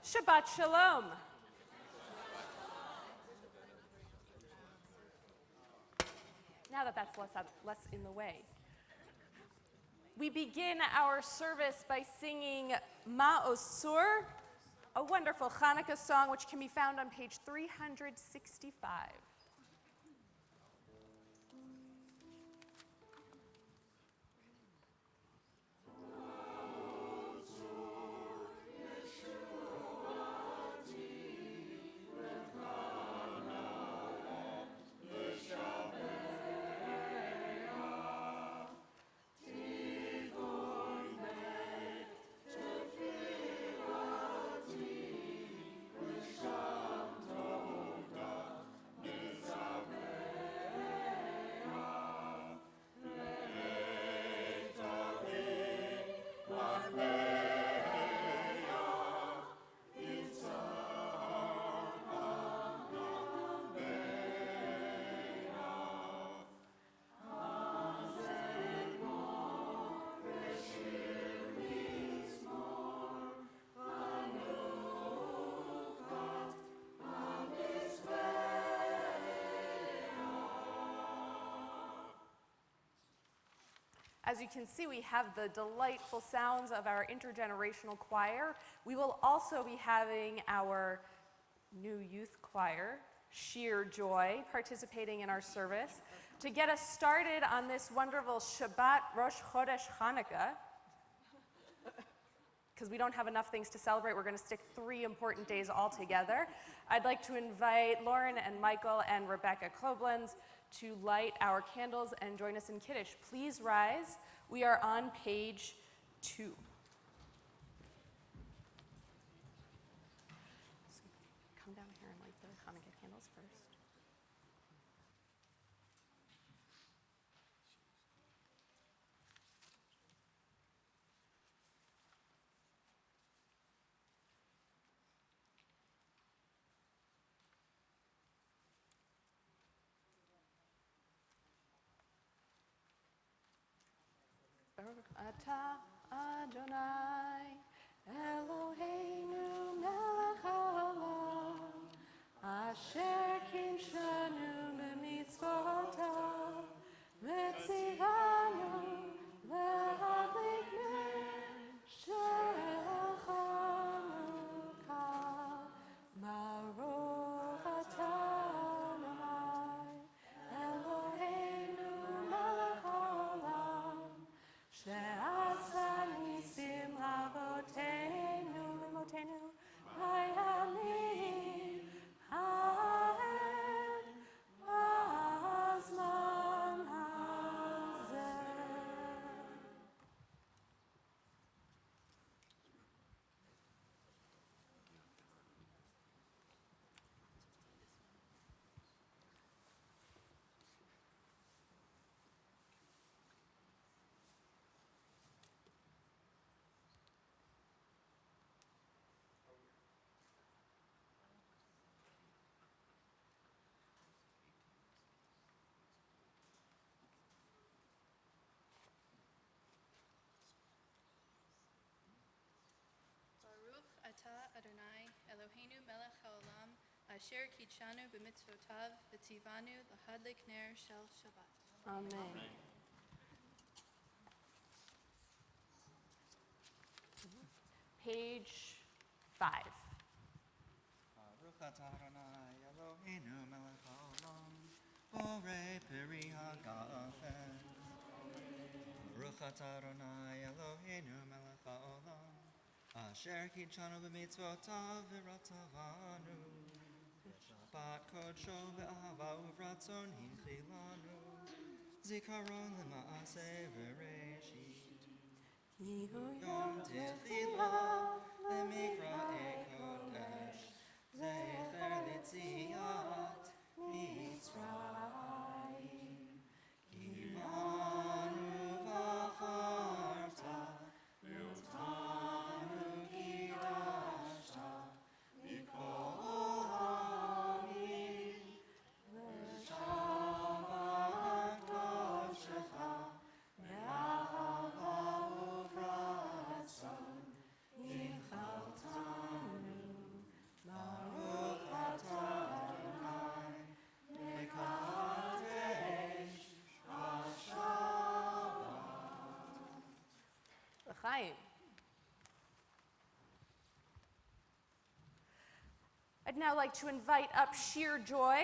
Shabbat Shalom. Now that that's less in the way. We begin our service by singing Ma'osur, a wonderful Hanukkah song which can be found on page 365. As you can see, we have the delightful sounds of our intergenerational choir. We will also be having our new youth choir, Sheer Joy, participating in our service. To get us started on this wonderful Shabbat Rosh Chodesh Hanukkah, because we don't have enough things to celebrate, we're going to stick 3 important days all together. I'd like to invite Lauren and Michael and Rebecca Koblenz to light our candles and join us in Kiddush. Please rise. We are on page 2. So come down here and light the Hanukkah candles first. Baruch atah Adonai Eloheinu melech haolam asher kinshanu b'mitzvotav v'tzivanu להדליק נר של חנוכה. ברוך אתה אדוני אלוהינו מלך העולם שעשה ניסים לאבותינו לאמותינו בימים ההם בזמן הזה. Baruch atah Adonai Eloheinu melech haolam asher kitshanu b'mitzvotav v'tzivanu lahadlik ner shel Shabbat. Amen. Page 5. Baruch atah Adonai Eloheinu melech haolam borei peri hagafen. Baruch atah Adonai Eloheinu melech haolam asher kitshanu b'mitzvotav v'ratzavanu Shabbat kodsho be'ahava uvratzon hinchilanu zikaron lema'aseh v'reshit Yom Tefillah Lemikra Kodesh Zecher Litziat Mitzrayim Kivanu v'acharta V'otanu kidashta Mikol ha'amim V'shabbat kodeshecha Me'ahava uvratzon Inchaltanu time. I'd now like to invite up Sheer Joy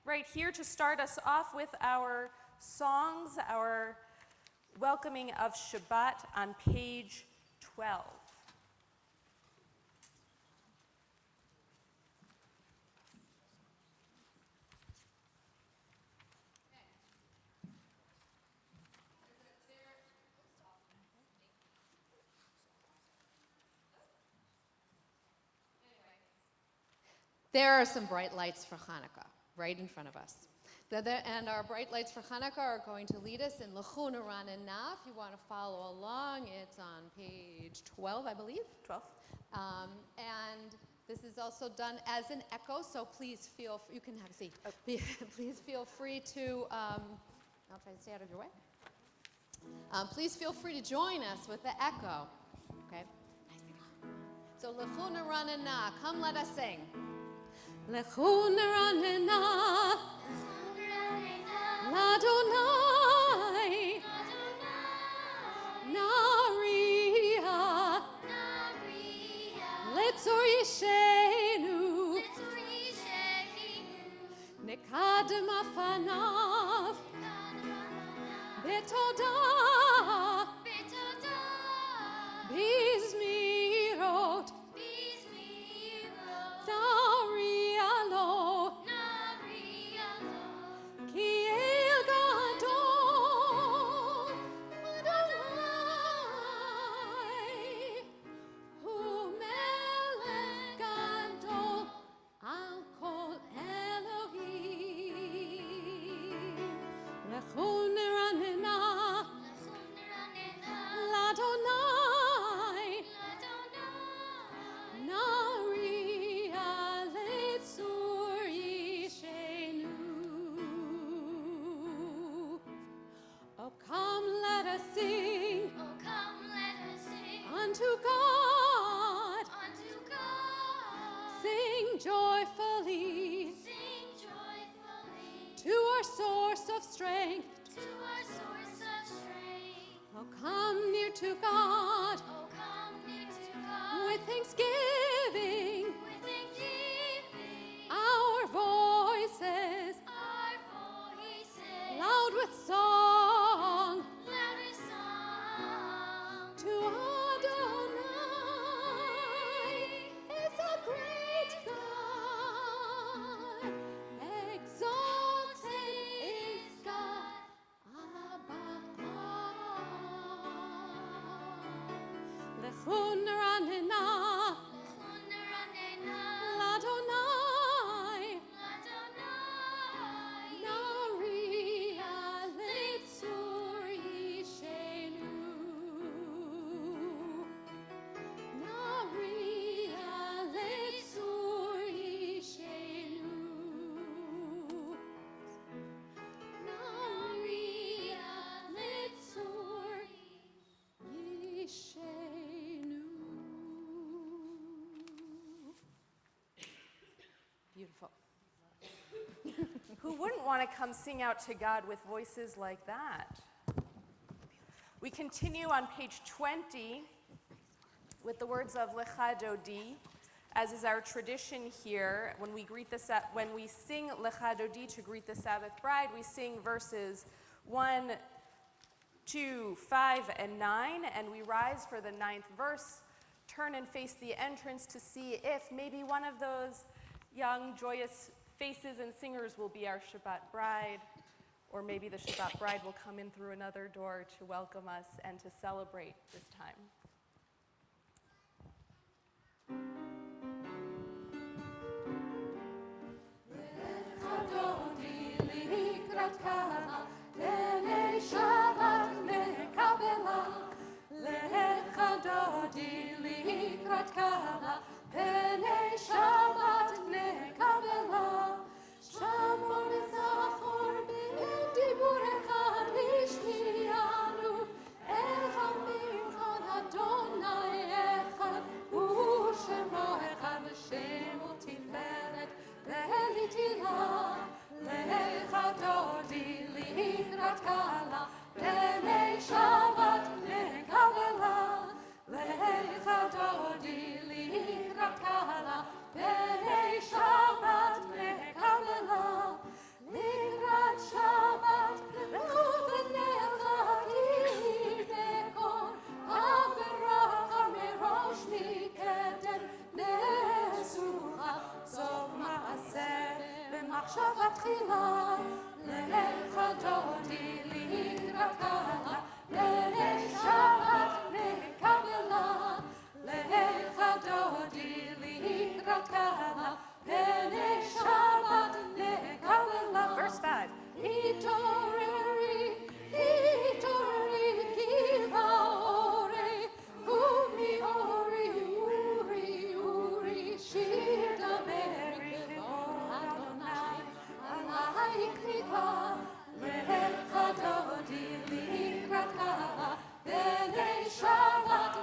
right here to start us off with our songs, our welcoming of Shabbat on page 12. There are some bright lights for Hanukkah right in front of us. And our bright lights for Hanukkah are going to lead us in L'chu Naran and Na. If you want to follow along, it's on page 12, I believe. 12. And this is also done as an echo, so please feel, you can have a seat. Please feel free to, I'll try to stay out of your way. Please feel free to join us with the echo. Okay? So L'chu Naran and Na, come let us sing. L'chu Naran and Na, L'Adonai, Nariah, Litzur Yishenu, Nekadem Afanav, Betodah, Bizmirot, Nariah, Ki El Gadol, Adonai, Hu Melech Gadol, Al Kol Elohim. L'chu Naranena, L'Adonai, Nariah Litzur Yishenu. Oh, come, let us sing unto God. Sing joyfully to our source of strength. Oh, come near to God with thanksgiving. Our voices loud with song to Adonai is a great God. Exalted is God above all. L'chu Naranena, L'Adonai, Nariah Litzur Yishenu. Nariah Litzur Yishenu. Nariah Litzur Yishenu. Beautiful. Who wouldn't want to come sing out to God with voices like that? We continue on page 20 with the words of Lecha Dodi, as is our tradition here. When we sing Lecha Dodi to greet the Sabbath bride, we sing verses 1, 2, 5, and 9, and we rise for the 9th verse, turn and face the entrance to see if maybe one of those young, joyous faces and singers will be our Shabbat bride, or maybe the Shabbat bride will come in through another door to welcome us and to celebrate this time. Kabbalah, Lecha Dodi Likrakala, Lele Shabbat Kabbalah, Lecha Dodi Likrakala, Lele Shabbat Kabbalah. Verse 5. Hitoreri, Kiva Ore, Umi Ori, Uri, Shir Dameri, Adonai, Alai Kriva, Lecha Dodi Likrakala, Bene Shabbat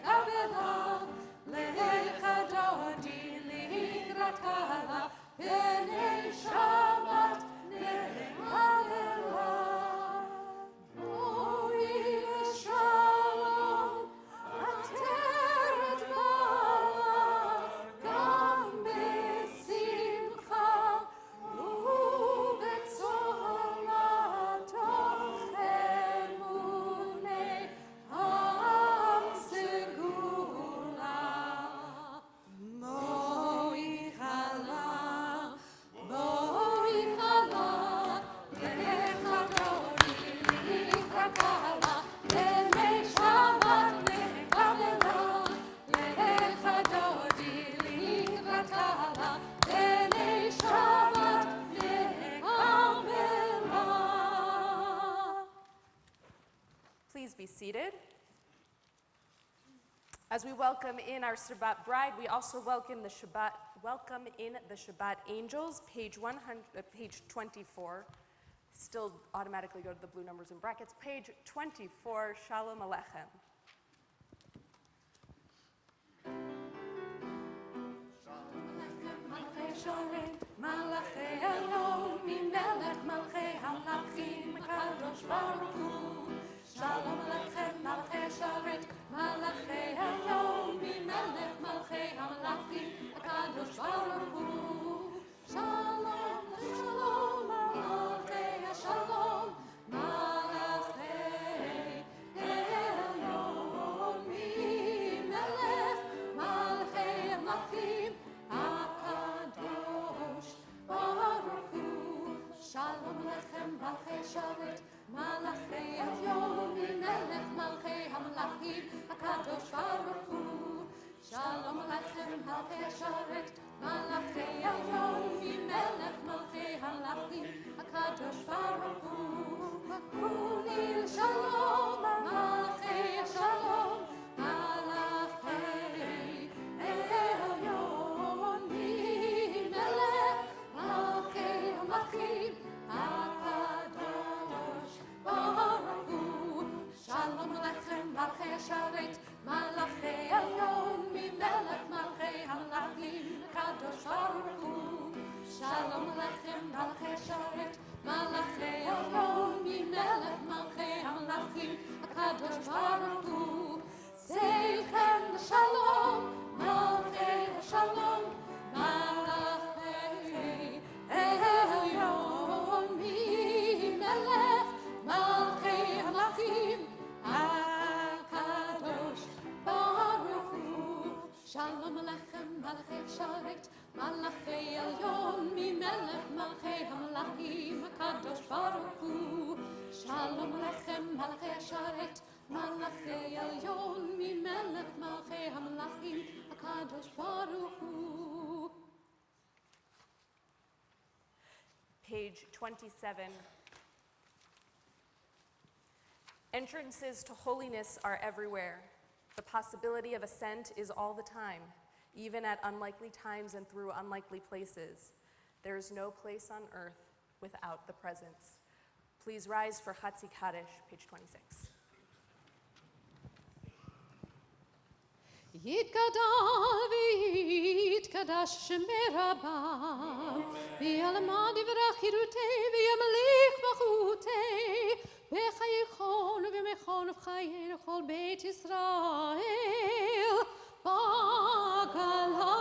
Kabbalah, Lecha Dodi Likrakala, Bene Shabbat Kabbalah. Ori Shalom, Ateret Bala, Gam Besimcha, Ubetzohalato, Emune, Am Segula, Moichala, Moichala, Lecha Dodi Likrakala, Lele Shabbat Kabbalah, Lecha Dodi Likrakala, Lele Shabbat Kabbalah. Please be seated. As we welcome in our Shabbat bride, we also welcome in the Shabbat angels, page 24. Still automatically go to the blue numbers and brackets. Page 24, Shalom Aleichem. Malchei Shoret, Malachei Elyon, Mimelech Malchei Hamlachim, Kadosh Baruch Hu. Shalom Aleichem, Malchei Shoret, Malachei Elyon, Mimelech Malchei Hamlachim, Kadosh Baruch Hu. Shalom, Shalom, Malchei Shalom, Malachei Elyon, Mimelech Malchei Hamlachim, Akadosh Baruch Hu. Shalom Lechem Malchei Shoret, Malachei Elyon, Mimelech Malchei Hamlachim, Akadosh Baruch Hu. Shalom Lechem Malchei Shoret, Malachei Elyon, Mimelech Malchei Hamlachim, Akadosh Baruch Hu. Kulil Shalom, Malchei Shalom, Malachei Elyon, Mimelech Malchei Hamlachim, Akadosh Baruch Hu. Shalom Lechem Malchei Shoret, Malachei Elyon, Mimelech Malchei Hamlachim, Akadosh Baruch Hu. Shalom Lechem Malchei Shoret, Malachei Elyon, Mimelech Malchei Hamlachim, Akadosh Baruch Hu. Seichem Shalom, Malchei Shalom, Malachei Elyon, Mimelech Malchei Hamlachim, Akadosh Baruch Hu. Shalom Aleichem Malchei Shoret, Malachei Elyon, Mimelech Malchei Hamlachim, Akadosh Baruch Hu. Shalom Aleichem Malchei Shoret, Malachei Elyon, Mimelech Malchei Hamlachim, Akadosh Baruch Hu. Page 27. Entrances to holiness are everywhere. The possibility of ascent is all the time, even at unlikely times and through unlikely places. There is no place on earth without the presence. Please rise for Chatzi Kaddish, page 26. יתגדל ויתקדש שמי רבם, וילמד יברך חירותי וימליך מלכותי, בחייכון ובמכון ובחיי לכל בית ישראל, בעגלה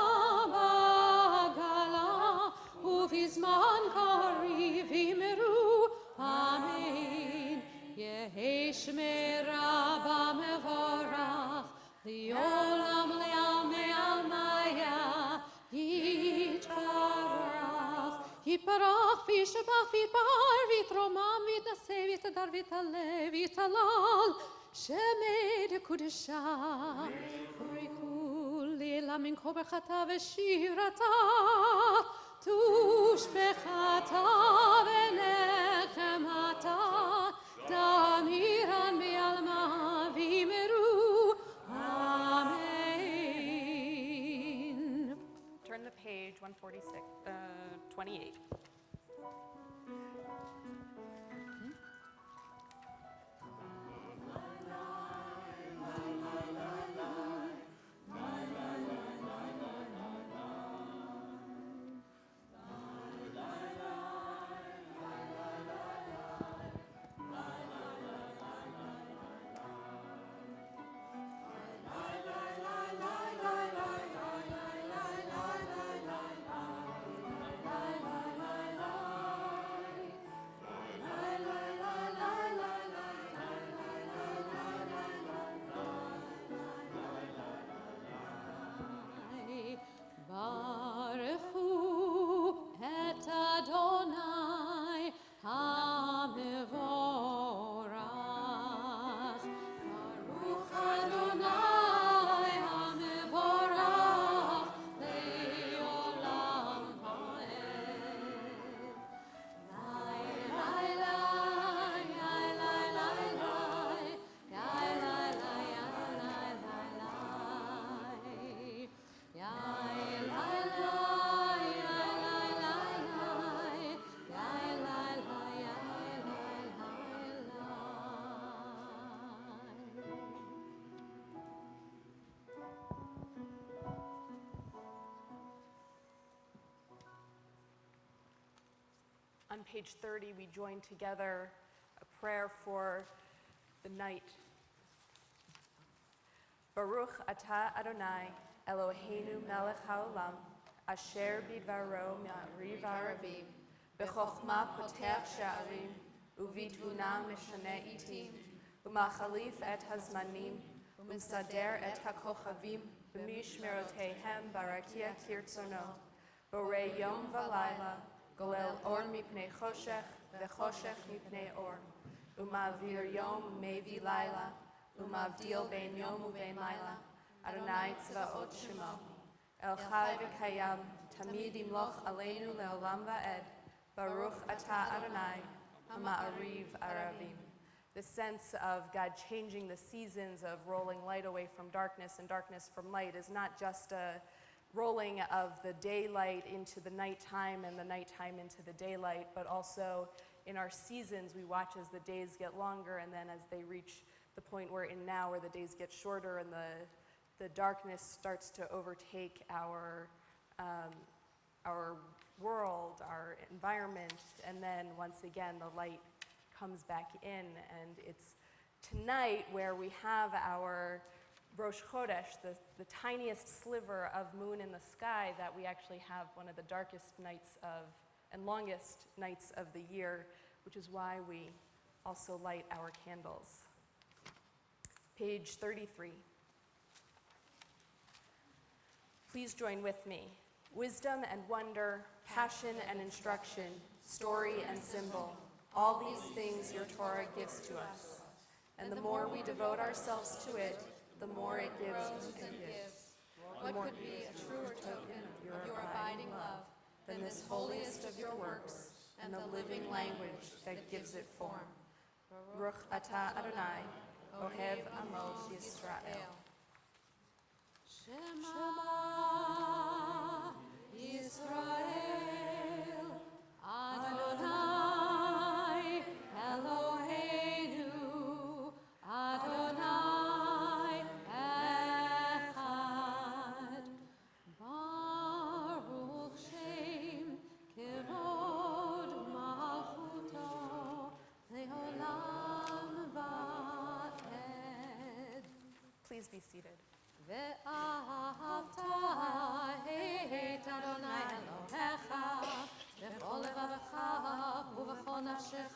ובזמן קריב יאמרו אמן. יהי שמי רבם מבורך לעולם לעלמי עלמיה, יתברך וישבח vidbar, vitromam, vidnase, vitadar, vitale, vitalal, shemed kudesha. Kurikuli lamin koberchata veshirata, tushbechata venechemata, damiran bialma vimeru. Amen. Turn the page, 28. Baruchu et Adonai HaMevorach. Baruch Adonai HaMevorach le'olam ha'ed. Lai, lai, lai, lai, lai, lai, lai. Lai, lai, lai, lai, lai, lai. Yai, lai, lai, lai, lai, lai, lai. Yai, lai, lai, yai, lai, lai, lai. On page 30, we join together a prayer for the night. Baruch atah Adonai Eloheinu melech haolam asher bidvaro ma'ariv aravim b'chokhmah potech sha'arim u'vitvuna mishane itim u'machalif et hazmanim u'msader et hakochavim b'mishmerotehem barakia kirtzono borei yom v'layla golel or mipnei choshech v'choshech mipnei or u'mavir yom mevi layla u'mavdil ben yom u'ben layla Adonai tzvaot shemo el chai v'kayam tamid imloch aleinu leolam va'ed Baruch atah Adonai ha'ma'ariv aravim. The sense of God changing the seasons of rolling light away from darkness and darkness from light is not just a rolling of the daylight into the nighttime and the nighttime into the daylight, but also in our seasons we watch as the days get longer, and then as they reach the point we're in now where the days get shorter and the darkness starts to overtake our world, our environment, and then once again the light comes back in. And it's tonight where we have our Rosh Chodesh, the tiniest sliver of moon in the sky, that we actually have one of the darkest nights and longest nights of the year, which is why we also light our candles. Page 33. Please join with me. Wisdom and wonder, passion and instruction, story and symbol, all these things your Torah gives to us. And the more we devote ourselves to it, the more it gives and gives. What could be a truer token of your abiding love than this holiest of your works and the living language that gives it form? Baruch atah Adonai, Ohev Amos Yisrael. Shema Yisrael, Adonai Eloheinu, Adonai Echad. Baruch Shem Kevod Malchuto Leolam Va'ed. Please be seated. ואהבת את אדוני אלוהיך בכל לבבך ובכל נפשך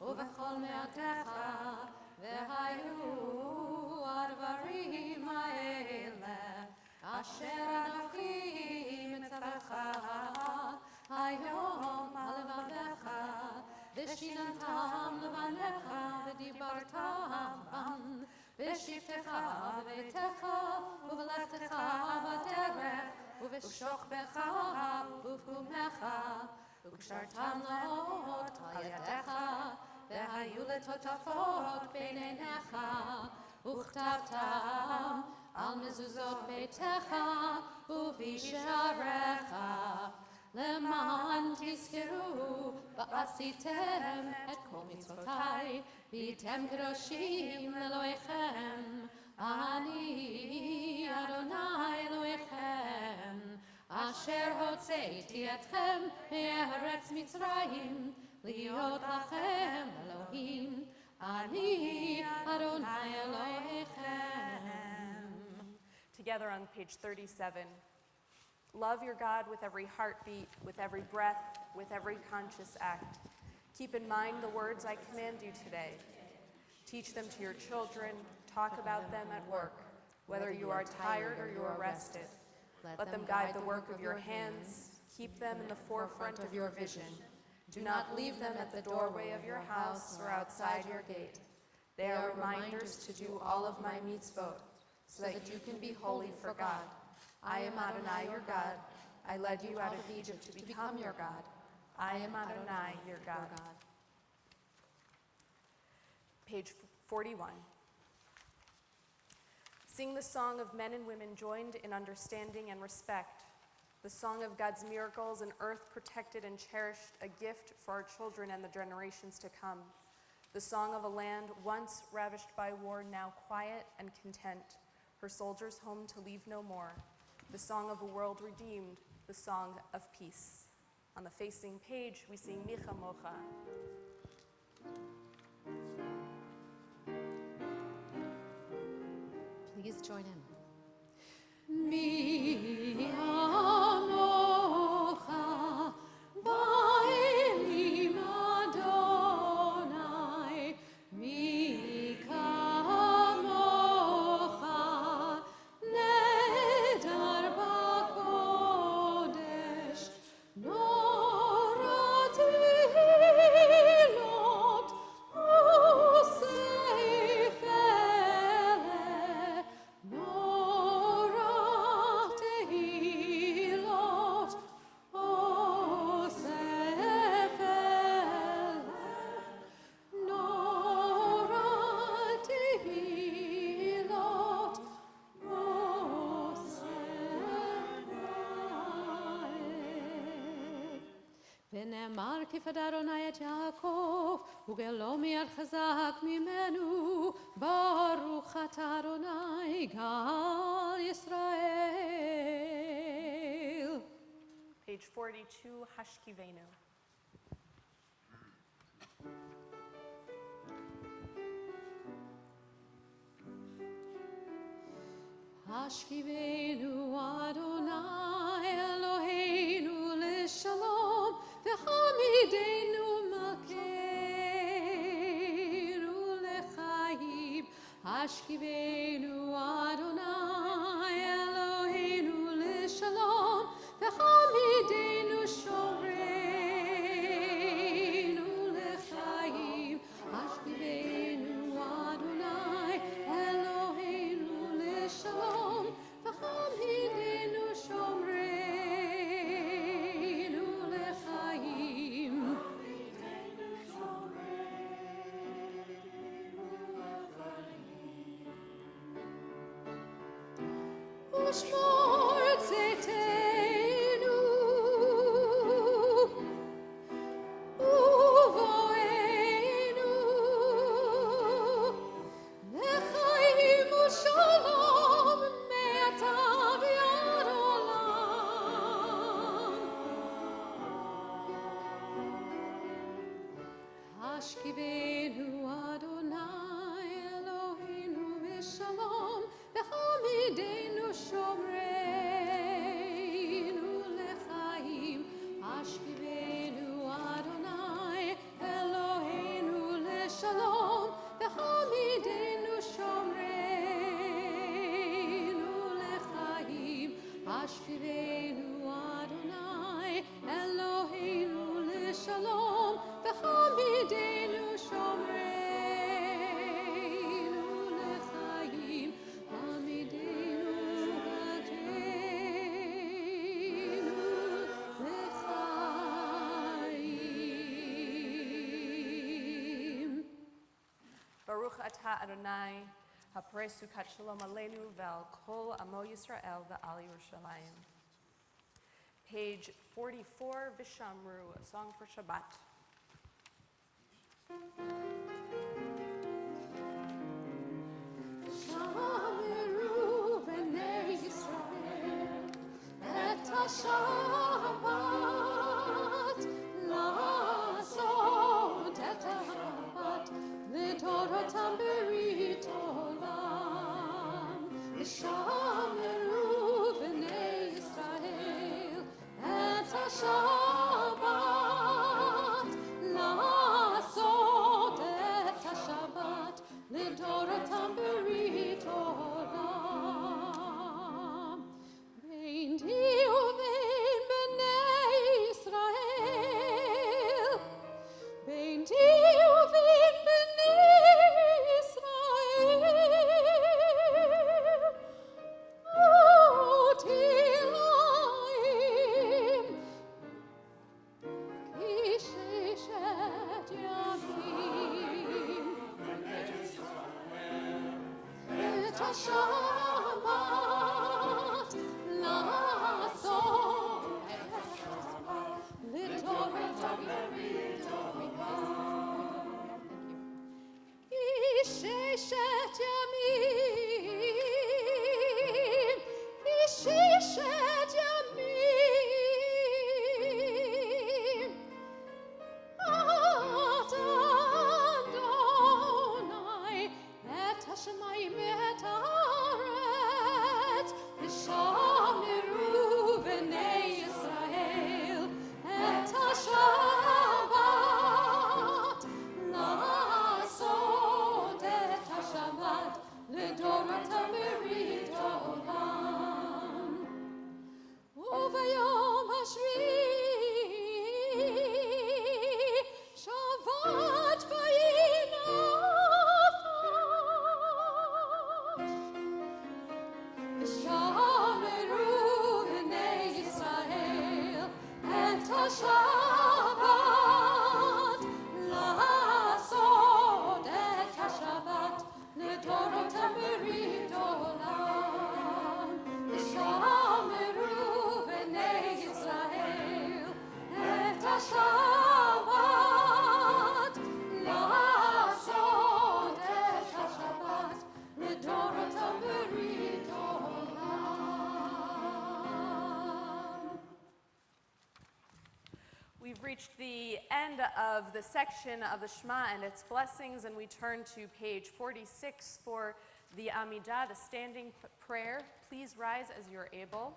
ובכל מאודיך, והיו הדברים האלה אשר אנוכי מצווך היום על לבבך ושיננתם לבניך ודיברת בם בשבתך ובביתך ובלכתך בדרך ובשוכבך ובקומך וקשרתם לאות על ידיך והיו לטוטפות בין עיניך וכתבתם על מזוזות ביתך ובשעריך למען תזכרו ועשיתם את כל מצוותיי והייתם קדושים לאלוהיכם אני אדוני אלוהיכם אשר הוצאתי אתכם מארץ מצרים להיות לכם אלוהים אני אדוני אלוהיכם. Together on page 37. Love your God with every heartbeat, with every breath, with every conscious act. Keep in mind the words I command you today. Teach them to your children. Talk about them at work, whether you are tired or you are rested. Let them guide the work of your hands. Keep them in the forefront of your vision. Do not leave them at the doorway of your house or outside your gate. They are reminders to do all of my mitzvot, so that you can be holy for God. I am Adonai, your God. I led you out of Egypt to become your God. I am Adonai, your God. Page 41. Sing the song of men and women joined in understanding and respect, the song of God's miracles, an earth protected and cherished, a gift for our children and the generations to come, the song of a land once ravished by war, now quiet and content, her soldiers home to leave no more, the song of a world redeemed, the song of peace. On the facing page, we sing Micha Mocha. Please join in. Micha Mocha, Ba'elim Adonai, Micha Mocha, Nedar B'Kodesh, Nora Tehilot, Osei Fele, Nora Tehilot, Osei Fele, Nora Tehilot, ונאמר כיפד אדוני את יעקב, וגלו מיד חזק ממנו, ברוך אתה אדוני גאל ישראל. Page 42, Hashkivenu. השכיבנו אדוני אלוהינו לשלום, וחמידנו מלכנו לחיים. השכיבנו אדוני אלוהינו לשלום, וחמידנו שומרנו לחיים. השכיבנו אדוני אלוהינו לשלום, וחמידנו שומרנו לחיים. ושמור צאתנו ובואנו לחיים ושלום מעתה ועד עולם. השכיבנו אדוני אלוהינו בשלום, וחמידנו שומרנו לחיים. השכיבנו אדוני אלוהינו לשלום, וחמידנו שומרנו לחיים. השכיבנו אדוני אלוהינו לשלום, וחמידנו ata Adonai, hapare sukat shalom aleinu ve'al kol amo Yisrael ve'al Yerushalayim. Page 44, Vishamru, a song for Shabbat. Shameru b'nei Yisrael et ha-Shabbat la'asot et ha-Shabbat l'Toratam berit olam. Shameru b'nei Yisrael et ha-Shabbat la'asot et ha-Shabbat l'Toratam berit olam. Bein di uvein b'nei Yisrael, bein di uvein b'nei Yisrael, ot ilayim ki sheshet yamim et ha-Shabbat la'asot et ha-Shabbat l'Toratam berit olam. Ki sheshet yamim, ki sheshet yamim, ata Adonai et ha-shamayim et haaretz v'shameru b'nei Yisrael et ha-Shabbat la'asot et ha-Shabbat l'Toratam berit olam. U'vayom hashvi'i Shabbat v'yinafash. Shameru b'nei Yisrael et ha-Shabbat la'asot et ha-Shabbat l'Toratam berit olam. Shameru b'nei Yisrael et ha-Shabbat la'asot et ha-Shabbat l'Toratam berit olam. We've reached the end of the section of the Shema and its blessings, and we turn to page 46 for the Amidah, the standing prayer. Please rise as you're able.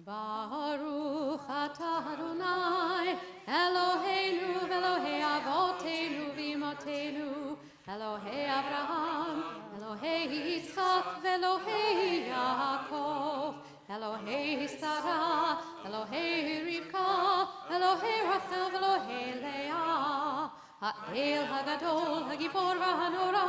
Baruch atah Adonai, Eloheinu v'Elohei avotenu v'imotenu, Elohei Avraham, Elohei Yitzchak v'Elohei Yaakov, Elohei Sarah, Elohei Rivka, Elohei Rachel v'Elohei Leah, Ha'el Hagadol, Hagibor v'Hanora,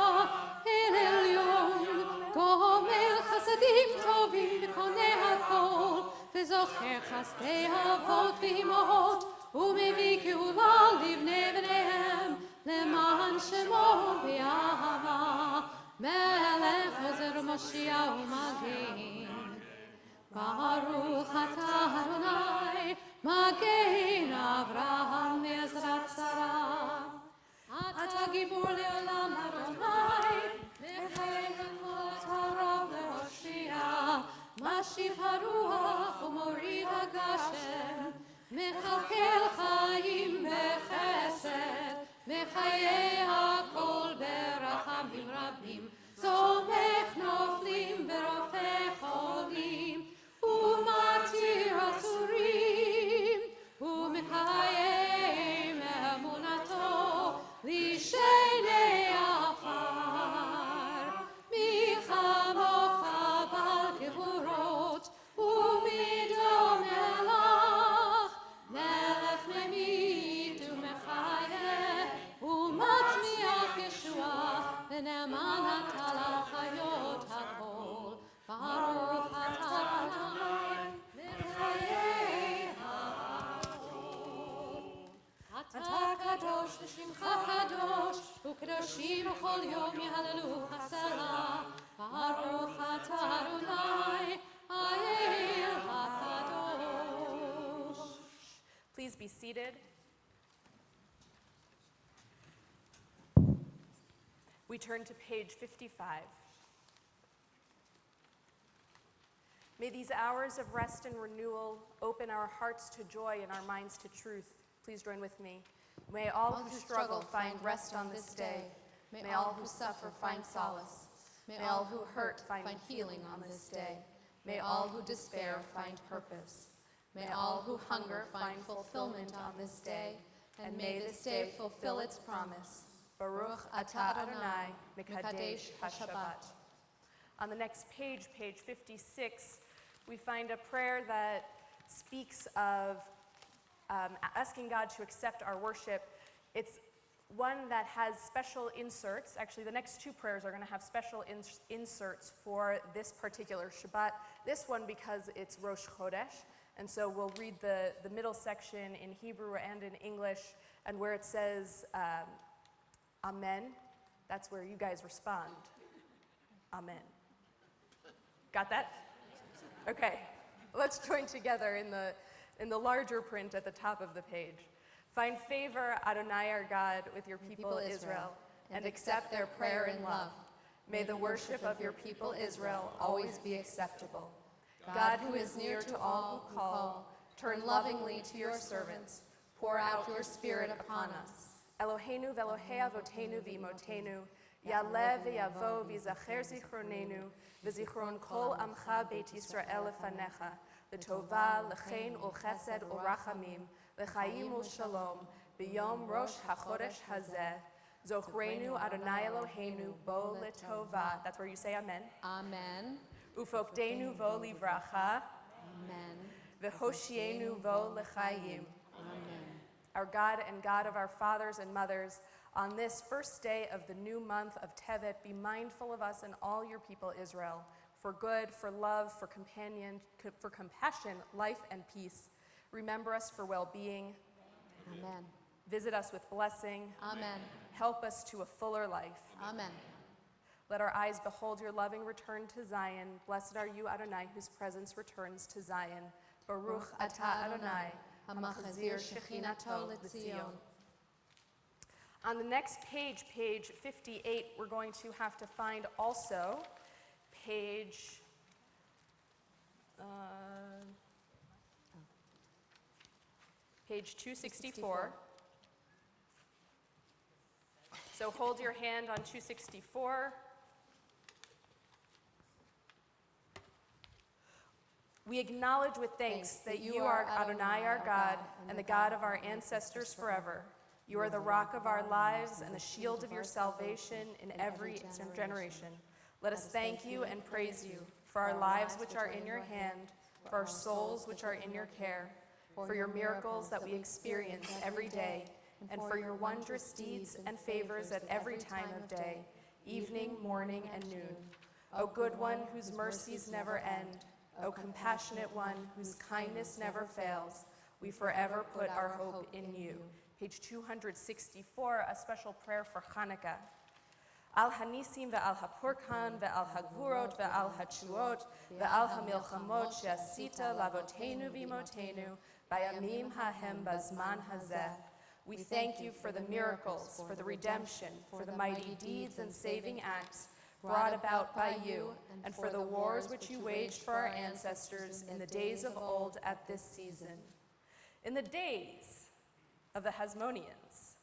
El Elyon, גומל חסדים טובים וקונה הכל, וזוכר חסדי אבות ואימהות, ומביא גאולה לבני בניהם, למען שמו באהבה, מלך עוזר ומושיע ומגן. ברוך אתה אדוני, מגן אברהם מעזרת שרה. אתה גיבור לעולם אדוני, מחייך כבוד הרב להושיע, משיב הרוח ומוריד הגשם, מכלכל חיים בחסד, מחיי הכל ברחמים רבים, צומח נופלים ורופא חולים, ומתיר אסורים, ומקיים אמונתו לשני עפר. מי כמוך בעל גבורות, ומי דומה לך, מלך ממית ומחיה, ומצמיח ישועה, ונאמן אתה לחיות הכל. ברוך אתה אדוני, מחיי הכל. אתה קדוש ושמך קדוש, וקדושים בכל יום יהללוך סלה. ברוך אתה אדוני, האל הקדוש. Please be seated. We turn to page 55. May these hours of rest and renewal open our hearts to joy and our minds to truth. Please join with me. May all who struggle find rest on this day. May all who suffer find solace. May all who hurt find healing on this day. May all who despair find purpose. May all who hunger find fulfillment on this day. And may this day fulfill its promise. Baruch atah Adonai, Mekadesh HaShabbat. On the next page, page 56, we find a prayer that speaks of asking God to accept our worship. It's one that has special inserts. Actually, the next two prayers are going to have special inserts for this particular Shabbat. This one because it's Rosh Chodesh, and so we'll read the middle section in Hebrew and in English, and where it says Amen, that's where you guys respond. Amen. Got that? Okay. Let's join together in the larger print at the top of the page. Find favor, Adonai our God, with your people Israel, and accept their prayer in love. May the worship of your people Israel always be acceptable. God, who is near to all who call, turn lovingly to your servants. Pour out your Spirit upon us. Eloheinu ve'Elohei avotenu v'imotenu, ya'aleh ve'yavo v'yizacher zichronenu, v'zichron kol amcha beit Yisrael lefanecha, l'tova, l'chein ulchesed ulrachamim, l'chaim ulshalom, b'yom rosh hachodesh hazeh, zochrenu Adonai Eloheinu bo l'tova. That's where you say amen. Amen. Ufokdenu vo livracha, Amen. v'hoshienu vo l'chaim. Amen. Our God and God of our fathers and mothers, on this first day of the new month of Tevet, be mindful of us and all your people Israel, for good, for love, for compassion, life, and peace. Remember us for well-being. Amen. Visit us with blessing. Amen. Help us to a fuller life. Amen. Let our eyes behold your loving return to Zion. Blessed are you, Adonai, whose presence returns to Zion. Baruch atah Adonai, hamachazir shechinato l'Tzion. On the next page, page 58, we're going to have to find also page page 264. So hold your hand on 264. We acknowledge with thanks that you are Adonai our God and the God of our ancestors forever. You are the rock of our lives and the shield of your salvation in every generation. Let us thank you and praise you for our lives which are in your hand, for our souls which are in your care, for your miracles that we experience every day, and for your wondrous deeds and favors at every time of day, evening, morning, and noon. O good one whose mercies never end, O compassionate one whose kindness never fails, we forever put our hope in you. Page 264, a special prayer for Hanukkah. Al hanisim ve'al hapurkan ve'al hagvurot ve'al hachuot ve'al hamilchamot she'asita lavotenu v'imotenu bayamim hahem bazman hazeh. We thank you for the miracles, for the redemption, for the mighty deeds and saving acts brought about by you, and for the wars which you waged for our ancestors in the days of old at this season. In the days of the Hasmoneans,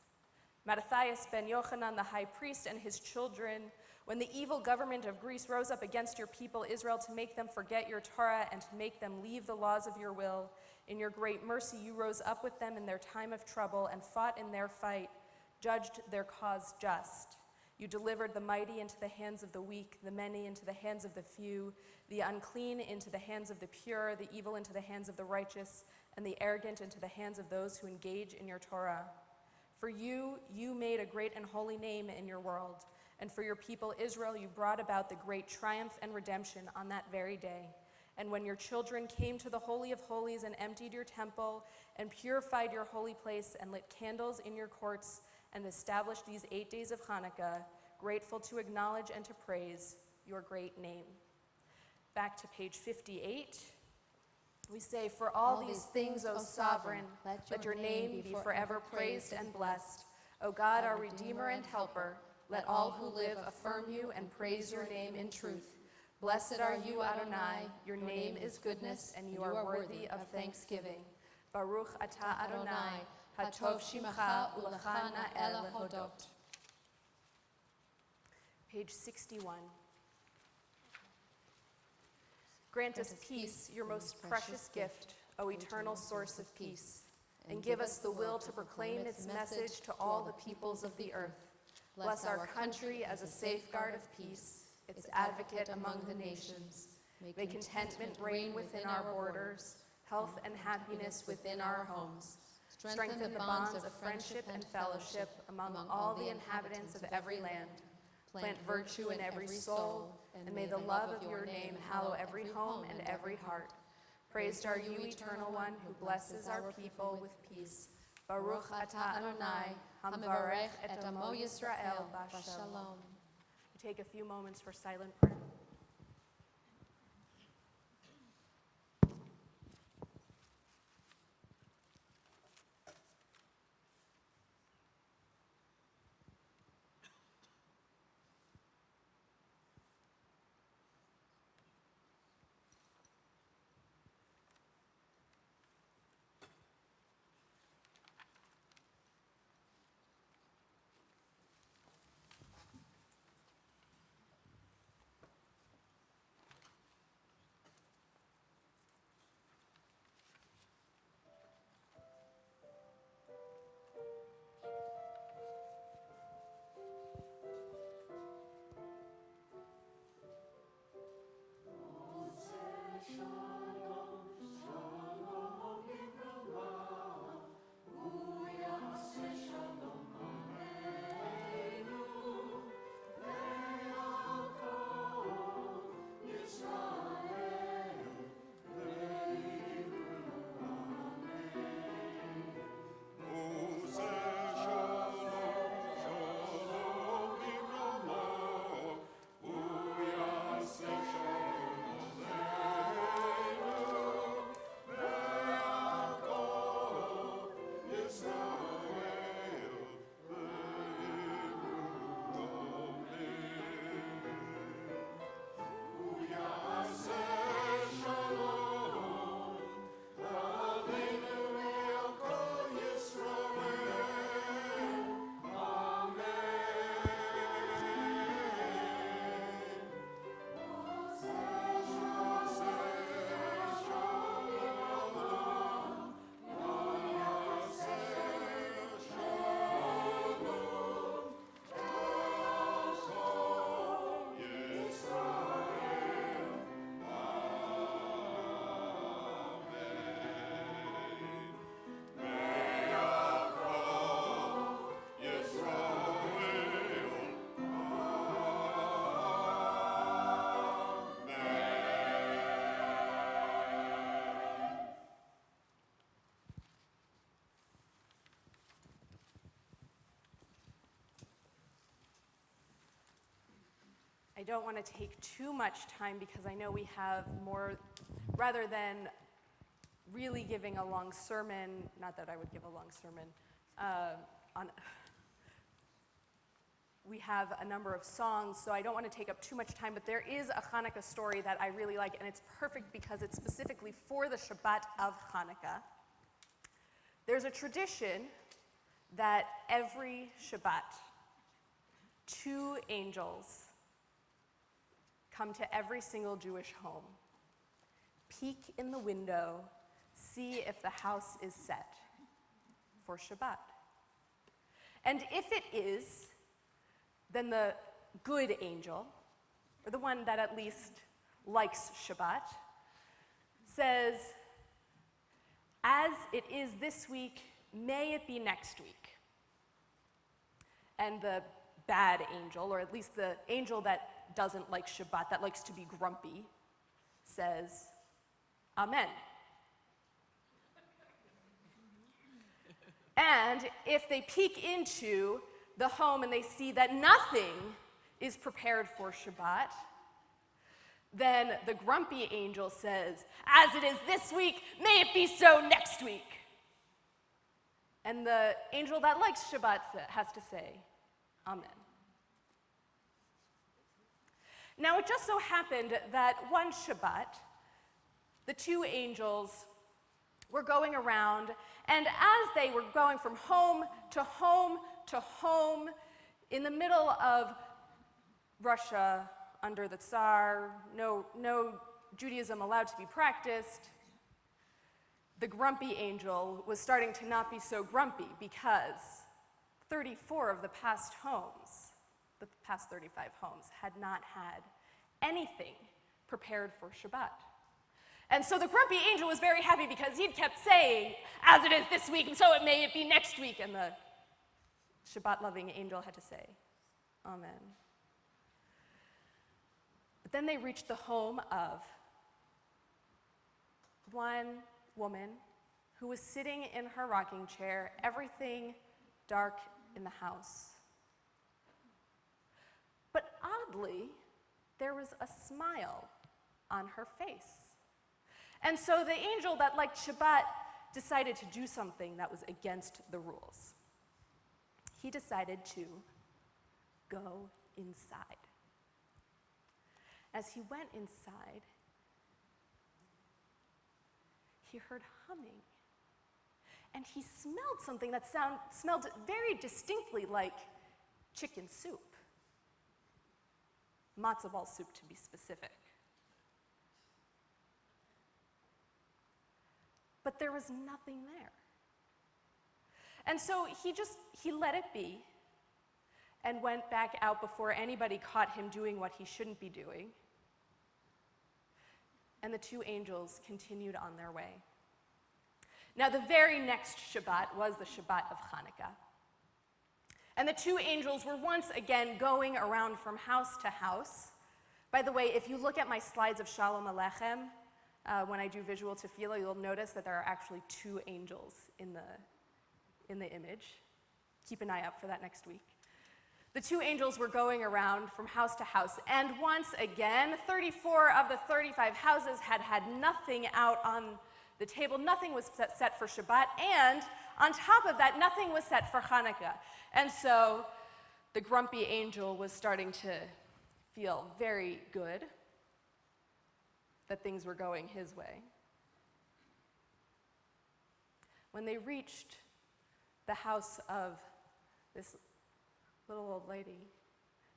Mattathias ben Yochanan, the high priest, and his children, when the evil government of Greece rose up against your people Israel to make them forget your Torah and to make them leave the laws of your will, in your great mercy you rose up with them in their time of trouble and fought in their fight, judged their cause just. You delivered the mighty into the hands of the weak, the many into the hands of the few, the unclean into the hands of the pure, the evil into the hands of the righteous, and the arrogant into the hands of those who engage in your Torah. For you made a great and holy name in your world, and for your people Israel you brought about the great triumph and redemption on that very day. And when your children came to the Holy of Holies and emptied your temple and purified your holy place and lit candles in your courts and established these 8 days of Hanukkah, grateful to acknowledge and to praise your great name. Back to page 58. We say, for all these things, O sovereign, let your name be forever praised and blessed. O God, our Redeemer and Helper, let all who live affirm you and praise your name in truth. Blessed are you, Adonai, your name is goodness, and you are worthy of thanksgiving. Baruch atah Adonai, hatov shimcha ulecha na'el lehodot. Page 61. Grant us peace, your most precious gift, O eternal source of peace, and give us the will to proclaim its message to all the peoples of the earth. Bless our country as a safeguard of peace, its advocate among the nations. May contentment reign within our borders, health and happiness within our homes. Strengthen the bonds of friendship and fellowship among all the inhabitants of every land. Plant virtue in every soul, and may the love of your name hallow every home and every heart. Praised are you, Eternal One, who blesses our people with peace. Baruch atah Adonai, hamvarech et amo Yisrael b'shalom. We take a few moments for silent prayer. I don't want to take too much time because I know we have more, rather than really giving a long sermon, not that I would give a long sermon, we have a number of songs, so I don't want to take up too much time, but there is a Hanukkah story that I really like, and it's perfect because it's specifically for the Shabbat of Hanukkah. There's a tradition that every Shabbat, 2 angels come to every single Jewish home, peek in the window, see if the house is set for Shabbat. And if it is, then the good angel, or the one that at least likes Shabbat, says, as it is this week, may it be next week. And the bad angel, or at least the angel that doesn't like Shabbat, that likes to be grumpy, says, Amen. And if they peek into the home and they see that nothing is prepared for Shabbat, then the grumpy angel says, as it is this week, may it be so next week. And the angel that likes Shabbat has to say, Amen. Now, it just so happened that one Shabbat, the 2 angels were going around, and as they were going from home to home to home in the middle of Russia under the Tsar, no Judaism allowed to be practiced, the grumpy angel was starting to not be so grumpy because 34 of the past 35 homes, had not had anything prepared for Shabbat. And so the grumpy angel was very happy because he'd kept saying, as it is this week, and so it may it be next week. And the Shabbat-loving angel had to say, Amen. But then they reached the home of one woman who was sitting in her rocking chair, everything dark in the house. But oddly, there was a smile on her face. And so the angel that liked Shabbat decided to do something that was against the rules. He decided to go inside. As he went inside, he heard humming. And he smelled something that smelled very distinctly like chicken soup. Matzo ball soup, to be specific. But there was nothing there. And so he let it be and went back out before anybody caught him doing what he shouldn't be doing. And the 2 angels continued on their way. Now, the very next Shabbat was the Shabbat of Hanukkah. And the 2 angels were once again going around from house to house. By the way, if you look at my slides of Shalom Aleichem, when I do visual tefillah, you'll notice that there are actually 2 angels in the image. Keep an eye out for that next week. The 2 angels were going around from house to house, and once again, 34 of the 35 houses had had nothing out on the table. Nothing was set for Shabbat, and on top of that, nothing was set for Hanukkah. And so the grumpy angel was starting to feel very good that things were going his way. When they reached the house of this little old lady,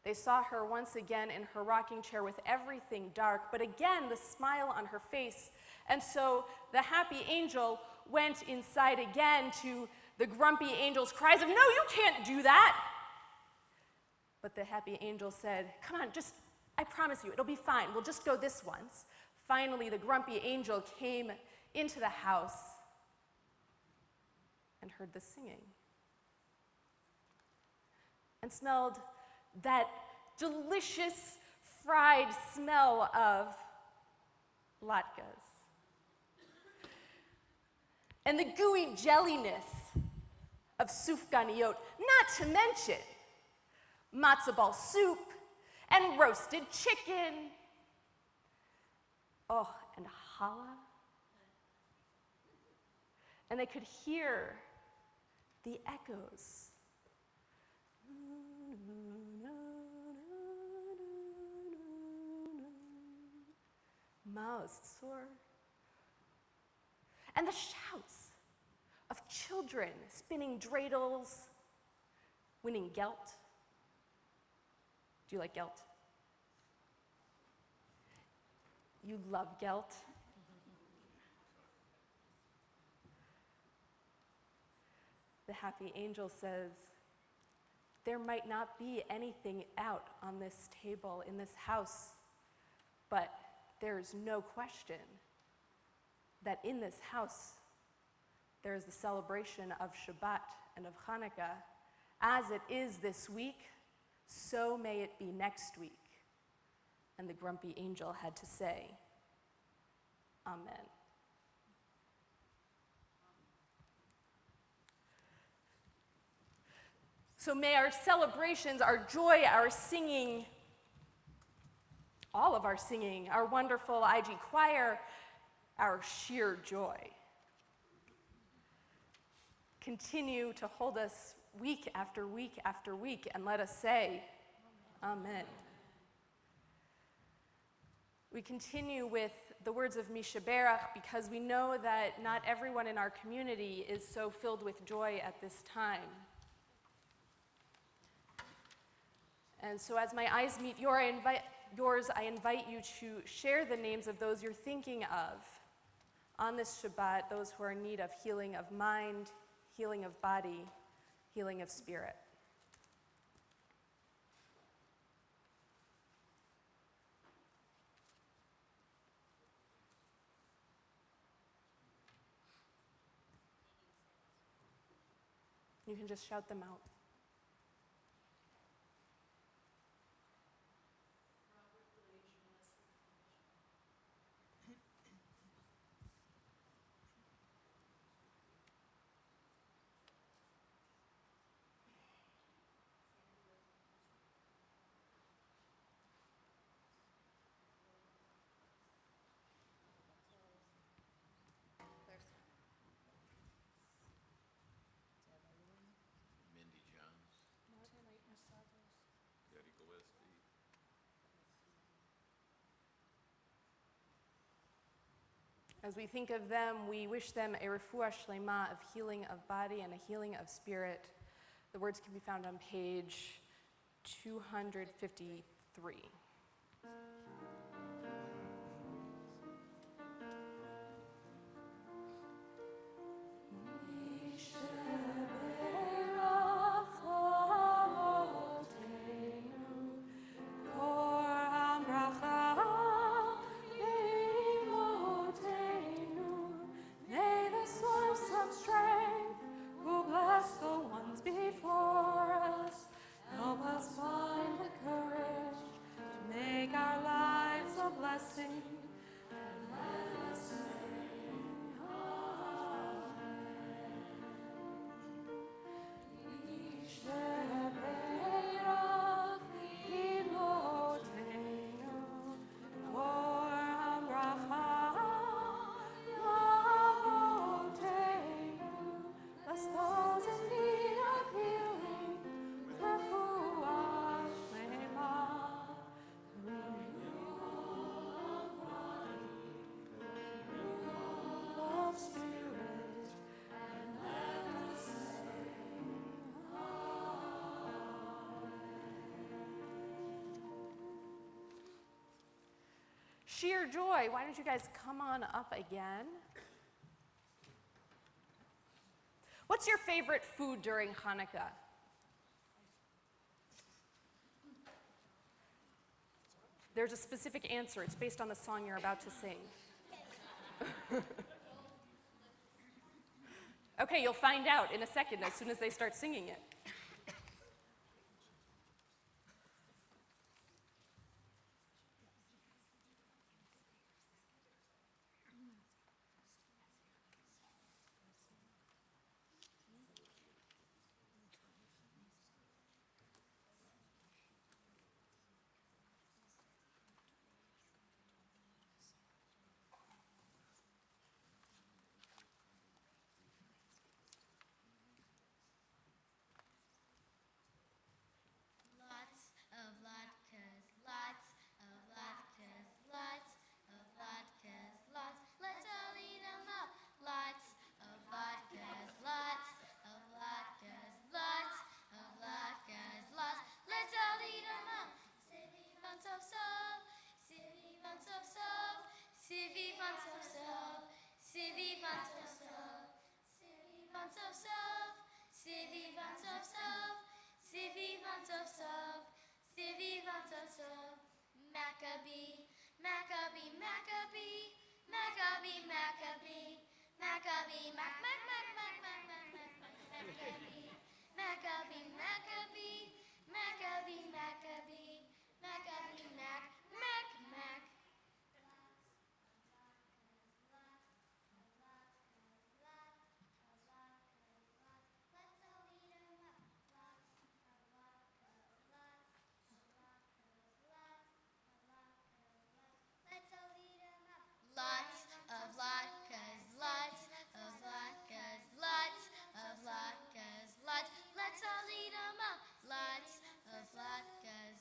they saw her once again in her rocking chair with everything dark, but again the smile on her face. And so the happy angel went inside again to the grumpy angel's cries of, "No, you can't do that!" But the happy angel said, "Come on, I promise you, it'll be fine. We'll just go this once." Finally, the grumpy angel came into the house and heard the singing and smelled that delicious fried smell of latkes and the gooey jelliness of sufganiyot, not to mention matzo ball soup and roasted chicken. Oh, and challah. And they could hear the echoes. Mouths sore. And the shouts of children spinning dreidels, winning gelt. Do you like gelt? You love gelt? The happy angel says, there might not be anything out on this table in this house, but there is no question that in this house there is the celebration of Shabbat and of Hanukkah. As it is this week, so may it be next week. And the grumpy angel had to say, Amen. So may our celebrations, our joy, our singing, all of our singing, our wonderful IG choir, our sheer joy, continue to hold us week after week after week, and let us say, Amen. We continue with the words of Mishaberach because we know that not everyone in our community is so filled with joy at this time. And so as my eyes meet yours, I invite you to share the names of those you're thinking of on this Shabbat, those who are in need of healing of mind, healing of body, healing of spirit. You can just shout them out. Mindy Jones. Daddy Gillespie. As we think of them, we wish them a refuah shlema of healing of body and a healing of spirit. The words can be found on page 253. Sheer joy. Why don't you guys come on up again? What's your favorite food during Hanukkah? There's a specific answer. It's based on the song you're about to sing. Okay, you'll find out in a second as soon as they start singing it. Sov, Sivivantov Sov, Maccabee, Maccabee, Maccabee, Maccabee, Maccabee, Maccabee, Mac, Mac, Mac, Mac, Mac, Mac, Mac, Mac, Maccabee, Maccabee, Maccabee, Maccabee, Maccabee, Maccabee, Mac, Mac, Mac. Lots of latkes, lots of latkes, lots of latkes, lots. Let's all eat 'em up. Lots of latkes,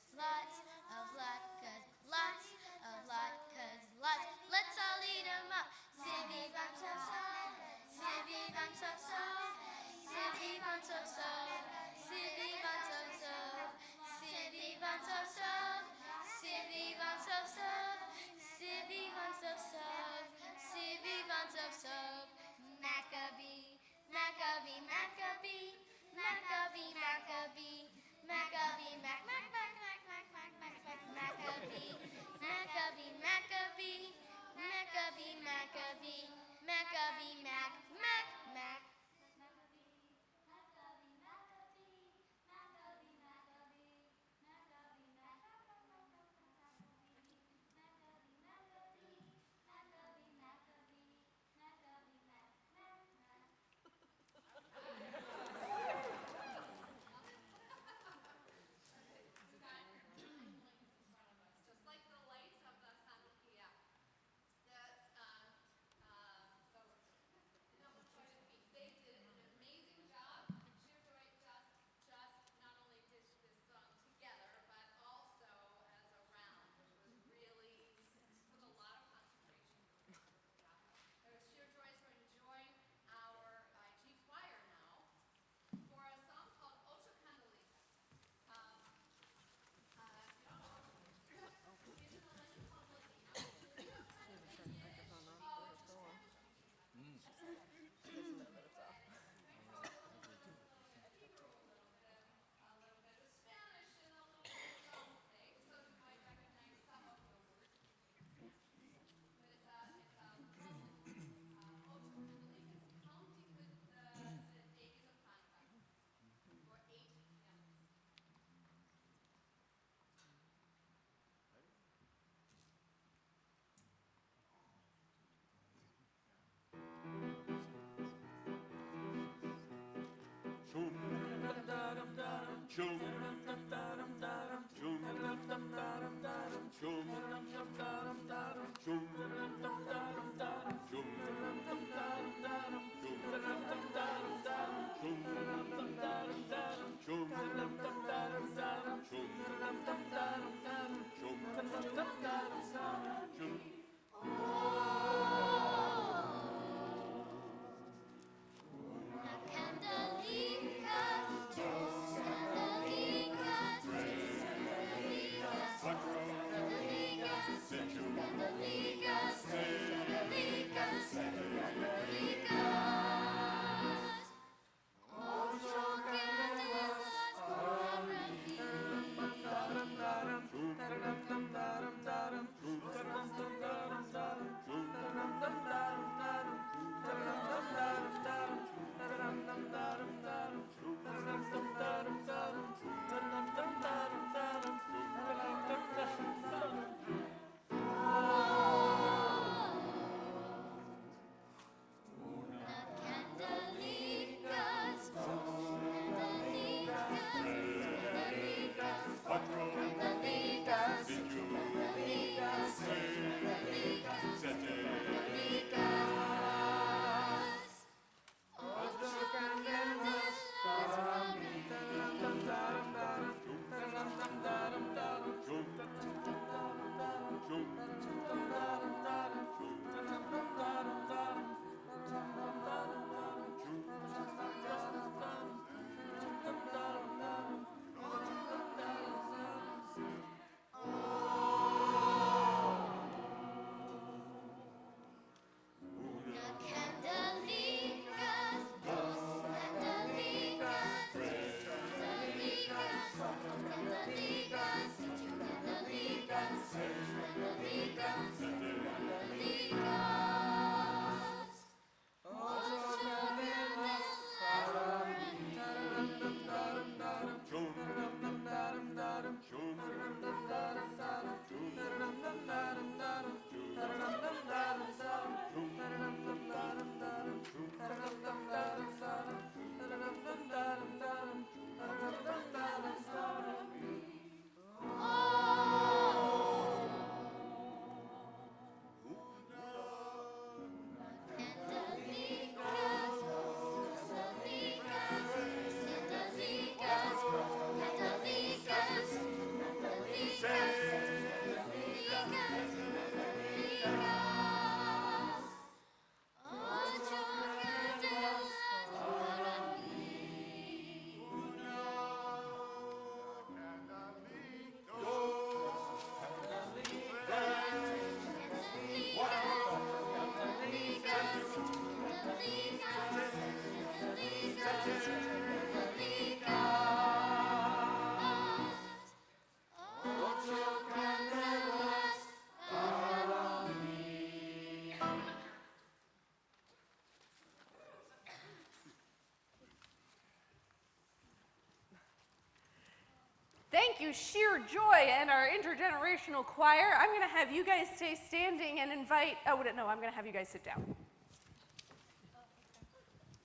you, Sheer Joy, and our intergenerational choir. I'm going to have you guys stay standing and invite, oh, no, I'm going to have you guys sit down.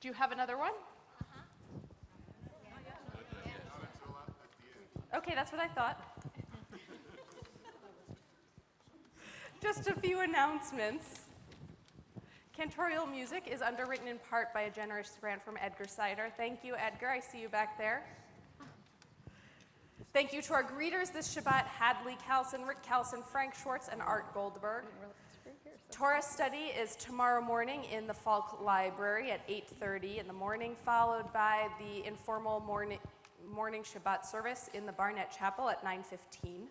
Do you have another one? Okay, that's what I thought. Just a few announcements. Cantorial music is underwritten in part by a generous grant from Edgar Sider. Thank you, Edgar. I see you back there. Thank you to our greeters this Shabbat, Hadley Calson, Rick Calson, Frank Schwartz, and Art Goldberg. Torah study is tomorrow morning in the Falk Library at 8:30 in the morning, followed by the informal morning Shabbat service in the Barnett Chapel at 9:15.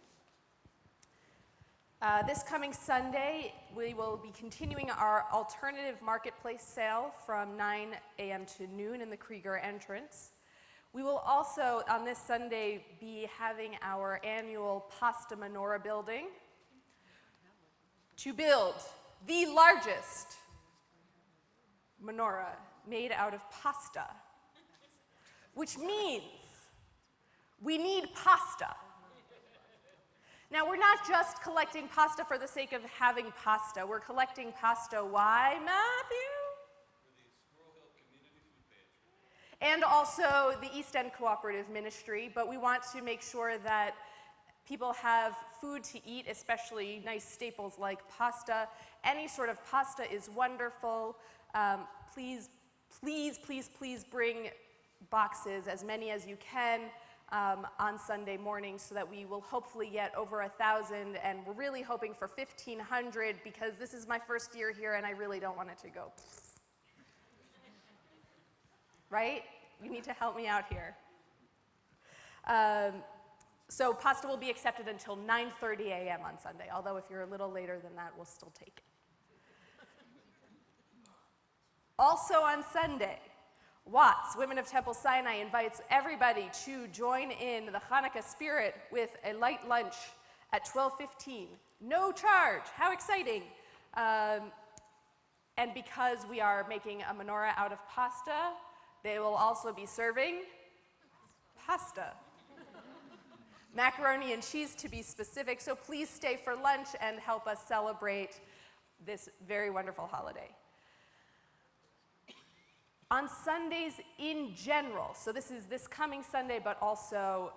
This coming Sunday, we will be continuing our alternative marketplace sale from 9 a.m. to noon in the Krieger entrance. We will also, on this Sunday, be having our annual Pasta Menorah building to build the largest menorah made out of pasta, which means we need pasta. Now, we're not just collecting pasta for the sake of having pasta. We're collecting pasta. Why, Matthew? And also the East End Cooperative Ministry, but we want to make sure that people have food to eat, especially nice staples like pasta. Any sort of pasta is wonderful. Please, please, please, please bring boxes, as many as you can, on Sunday morning so that we will hopefully get over 1,000, and we're really hoping for 1,500 because this is my first year here and I really don't want it to go. Right? You need to help me out here. So pasta will be accepted until 9:30 a.m. on Sunday, although if you're a little later than that, we'll still take it. Also on Sunday, Watts, Women of Temple Sinai, invites everybody to join in the Hanukkah spirit with a light lunch at 12:15. No charge. How exciting. And because we are making a menorah out of pasta, they will also be serving pasta. Macaroni and cheese to be specific, so please stay for lunch and help us celebrate this very wonderful holiday. On Sundays in general, so this is this coming Sunday, but also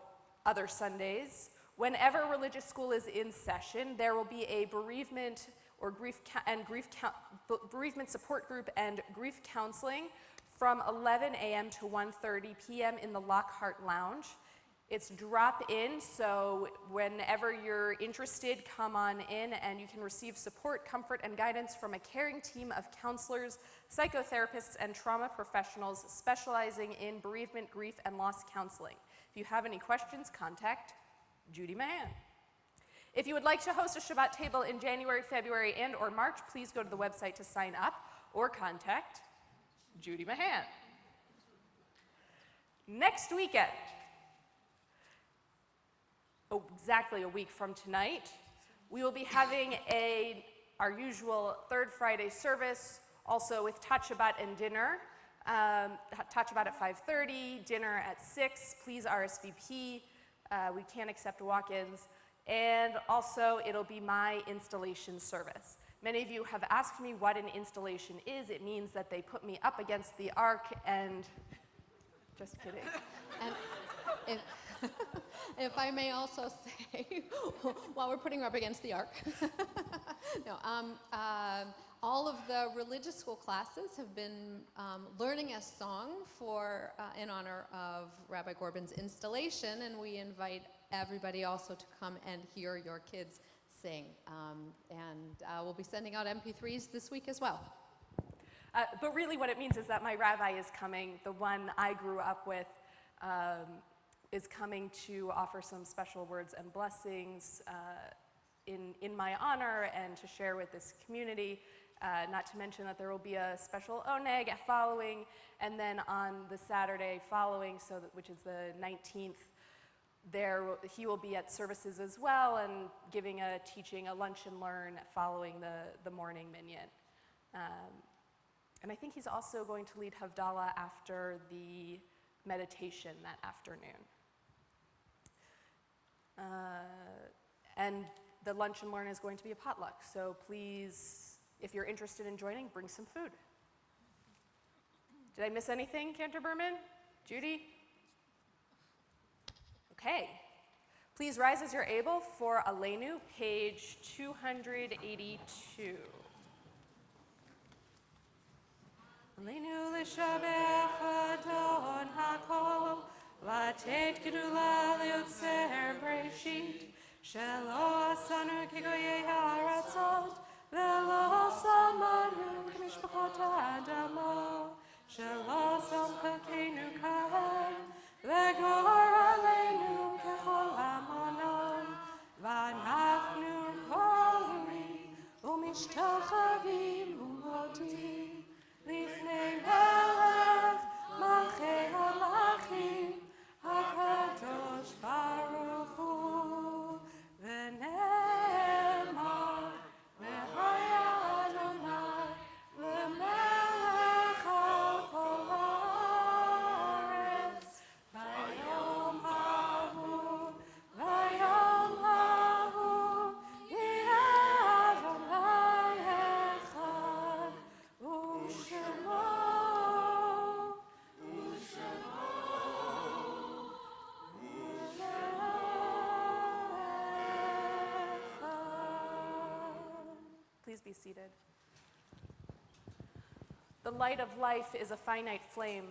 other Sundays, whenever religious school is in session, there will be a bereavement or bereavement support group and grief counseling from 11 a.m. to 1:30 p.m. in the Lockhart Lounge. It's drop-in, so whenever you're interested, come on in and you can receive support, comfort, and guidance from a caring team of counselors, psychotherapists, and trauma professionals specializing in bereavement, grief, and loss counseling. If you have any questions, contact Judy Mahan. If you would like to host a Shabbat table in January, February, and/or March, please go to the website to sign up or contact Judy Mahan. Next weekend, exactly a week from tonight, we will be having our usual third Friday service, also with Tat Shabbat and dinner. Tat Shabbat at 5:30, dinner at 6. Please RSVP. We can't accept walk-ins. And also, it'll be my installation service. Many of you have asked me what an installation is. It means that they put me up against the ark and... Just kidding. And if I may also say, while we're putting her up against the ark, all of the religious school classes have been learning a song in honor of Rabbi Gorbin's installation, and we invite everybody also to come and hear your kids sing. We'll be sending out MP3s this week as well. But really what it means is that my rabbi is coming, the one I grew up with, is coming to offer some special words and blessings in my honor and to share with this community. Not to mention that there will be a special oneg following, and then on the Saturday following, which is the 19th, he will be at services as well and giving a teaching, a lunch and learn following the morning minyan. And I think he's also going to lead Havdalah after the meditation that afternoon. And the lunch and learn is going to be a potluck. So please, if you're interested in joining, bring some food. Did I miss anything, Cantor Berman? Judy? Okay. Please rise as you're able for Aleinu, page 282. Aleinu l'shabech Adon hakol, latet gedula liotzer breshit, shelo asanu kigoyei haratzot, velo samanu k'mishpachot ha'adamot, shelo samchakenu kahen, v'gor aleinu kechol hamonon, v'anachnu korim u'mishtachavim u'modim. Lifnei melech malchei hamachim hakadosh baruch hu v'ne'emar v'haya Adonai l'melech al kol haaretz v'yom hahu yeh Adonai echad u'shemo Please be seated. The light of life is a finite flame.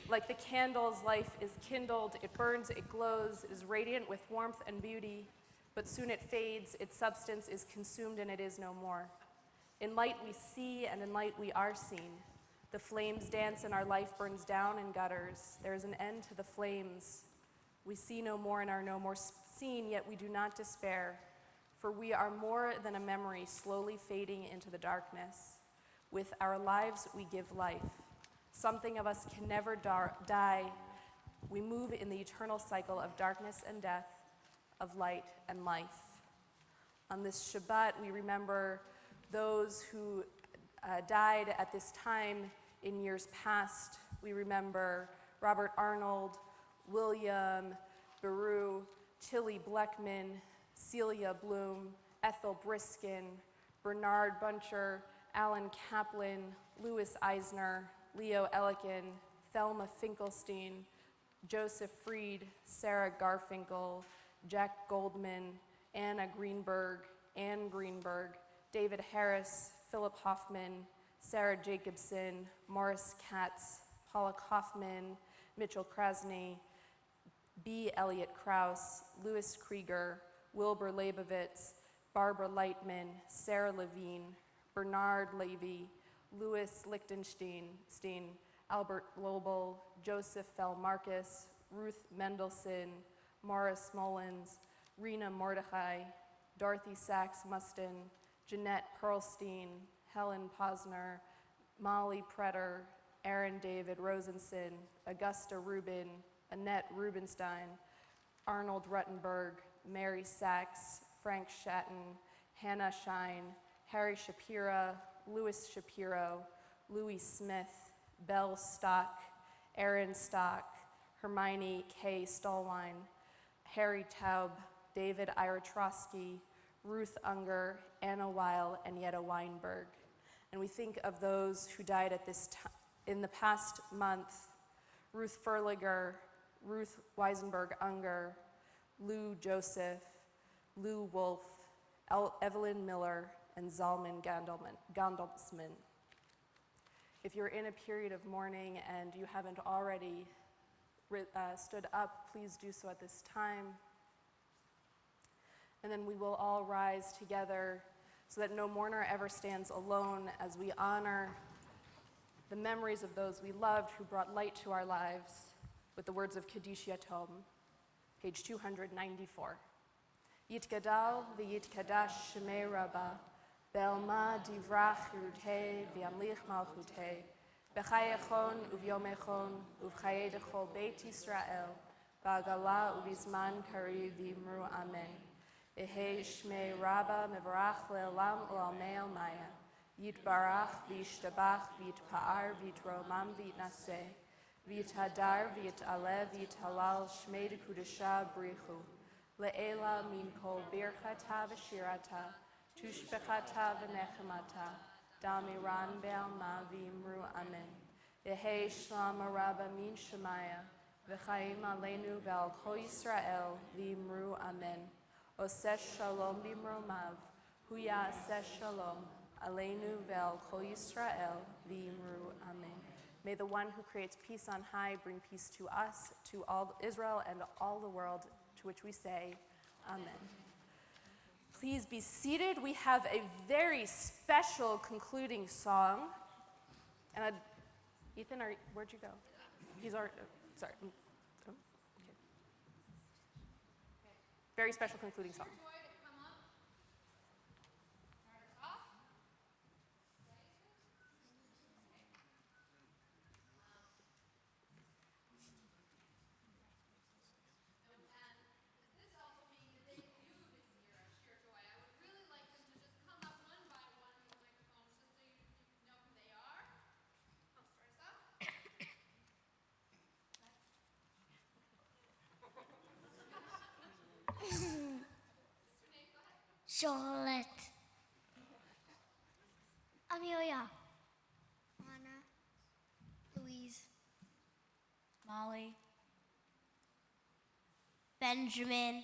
Like the candles, life is kindled, it burns, it glows, it is radiant with warmth and beauty, but soon it fades, its substance is consumed, and it is no more. In light we see, and in light we are seen. The flames dance, and our life burns down in gutters. There is an end to the flames. We see no more and are no more seen, yet we do not despair, for we are more than a memory slowly fading into the darkness. With our lives, we give life. Something of us can never die. We move in the eternal cycle of darkness and death, of light and life. On this Shabbat, we remember those who died at this time in years past. We remember Robert Arnold, William Beru, Tilly Bleckman, Celia Bloom, Ethel Briskin, Bernard Buncher, Alan Kaplan, Louis Eisner, Leo Ellikin, Thelma Finkelstein, Joseph Fried, Sarah Garfinkel, Jack Goldman, Anna Greenberg, Anne Greenberg, David Harris, Philip Hoffman, Sarah Jacobson, Morris Katz, Paula Kaufman, Mitchell Krasny, B. Elliott Krauss, Louis Krieger, Wilbur Leibovitz, Barbara Lightman, Sarah Levine, Bernard Levy, Louis Lichtenstein, Albert Lobel, Joseph Fell Marcus, Ruth Mendelson, Morris Mullins, Rena Mordechai, Dorothy Sachs Mustin, Jeanette Perlstein, Helen Posner, Molly Pretter, Aaron David Rosenson, Augusta Rubin, Annette Rubenstein, Arnold Ruttenberg, Mary Sachs, Frank Shatton, Hannah Shine, Harry Shapira, Louis Shapiro, Louis Smith, Belle Stock, Aaron Stock, Hermione K. Stallwine, Harry Taub, David Iratrosky, Ruth Unger, Anna Weil, and Yetta Weinberg. And we think of those who died at this in the past month: Ruth Furliger, Ruth Weisenberg Unger, Lou Joseph, Lou Wolf, Evelyn Miller, and Zalman Gondelsman. If you're in a period of mourning and you haven't already stood up, please do so at this time. And then we will all rise together so that no mourner ever stands alone as we honor the memories of those we loved who brought light to our lives with the words of Kaddish Yatom, page 294. Yitgadal v'yitkadash shemei Rabbah, be'elma divrach yirutei v'yamlich malchutei, b'chayechon uvyomechon uv'chaye dechol beit Yisrael, ba'agala ubizman kari v'imru amen. Ehei shmei Rabbah mevarach le'olam u'almei almaya, yitbarach v'yishtabach v'yitpa'ar v'yitromam v'yitnaseh, v'yithadar v'yit'aleh v'yithalal shmei dekudesha brichu, Le'ela min kol birchata v'shirata, tushbechata v'nechemata, damiran be'alma v'imru amen. Yehi shlam araba min shemaya, v'chaim aleinu ve'al kol Yisrael v'imru amen. Osesh shalom b'mromav, hu ya'aseh shalom, aleinu ve'al kol Yisrael v'imru amen. May the one who creates peace on high bring peace to us, to all Israel and all the world, to which we say, amen. Please be seated. We have a very special concluding song. And Ethan, where'd you go? He's our, sorry. Okay. Very special concluding song. Charlotte. Amelia. Anna. Louise. Molly, Benjamin.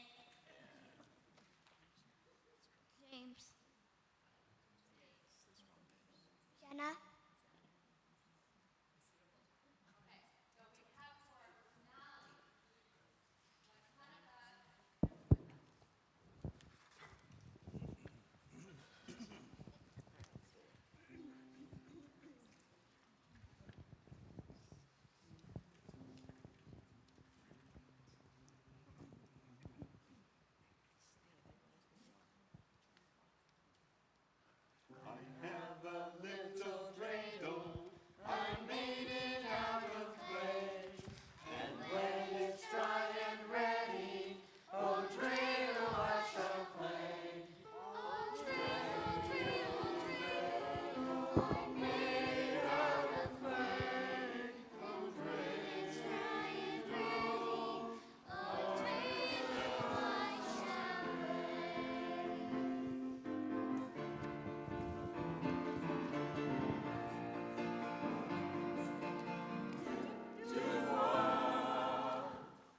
James. Jenna.